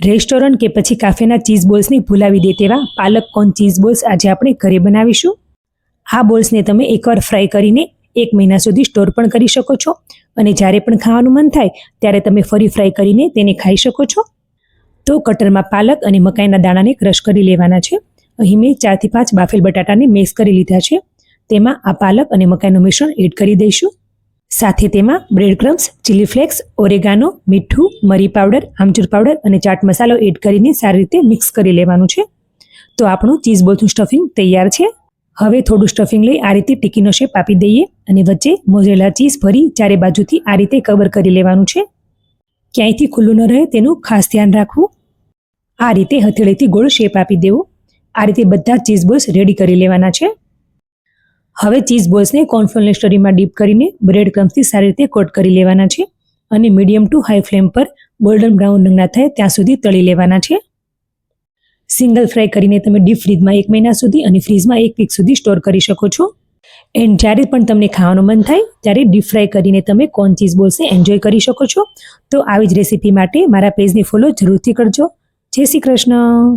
Restaurant કે પછી કાફેના cheese બોલ્સને ભૂલાવી દે તેવા પાલક કોર્ન ચીઝ બોલ્સ આજે આપણે ઘરે બનાવીશું. આ બોલ્સને તમે એકવાર ફ્રાય કરીને 1 મહિના સુધી સ્ટોર પણ કરી શકો છો અને જ્યારે પણ ખાવાનું મન થાય ત્યારે તમે ફરી ફ્રાય કરીને તેને ખાઈ શકો છો. તો કટરમાં પાલક અને મકાઈના દાણાને ક્રશ કરી લેવાના છે. અહીં મેં 4 થી 5 બાફેલ બટાટાને મેશ કરી લીધા છે. તેમાં આ પાલક અને મકાઈનું મિશ્રણ એડ કરી દઈશું. સાથે તેમાં bread crumbs, chilli flakes, oregano, મીઠું, મરી પાવડર, આમચૂર પાવડર અને ચાટ મસાલો એડ કરીને સારી રીતે મિક્સ કરી લેવાનું છે. તો આપણું ચીઝ બોલનું સ્ટફિંગ તૈયાર છે. હવે થોડું સ્ટફિંગ લઈ આ રીતે ટીકીનો શેપ આપી દઈએ અને વચ્ચે મોઝરેલા ચીઝ ભરી ચારે બાજુથી આ રીતે કવર કરી લેવાનું છે. ક્યાંયથી ખુલ્લું ન રહે તેનું ખાસ ધ્યાન રાખવું. આ રીતે હથેળીથી ગોળ શેપ આપી દેવો. આ રીતે બધા ચીઝ બોલ્સ રેડી કરી લેવાના છે. હવે ચીઝ બોલ્સને કોર્નફ્લોરની સ્ટરીમાં ડીપ કરીને બ્રેડ ક્રમ્સથી સારી રીતે કોટ કરી લેવાના છે અને મીડિયમ ટુ હાઈ ફ્લેમ પર ગોલ્ડન બ્રાઉન રંગના થાય ત્યાં સુધી તળી લેવાના છે. સિંગલ ફ્રાય કરીને તમે ડીપ ફ્રીજમાં 1 મહિના સુધી અને ફ્રીઝમાં 1 વીક સુધી સ્ટોર કરી શકો છો. એન્ડ જ્યારે પણ તમને ખાવાનું મન થાય ત્યારે ડીપ ફ્રાય કરીને તમે કોર્ન ચીઝ બોલ્સને એન્જોય કરી શકો છો. તો આવી જ રેસીપી માટે મારા પેજને ફોલો જરૂરથી કરજો. જય શ્રી કૃષ્ણ.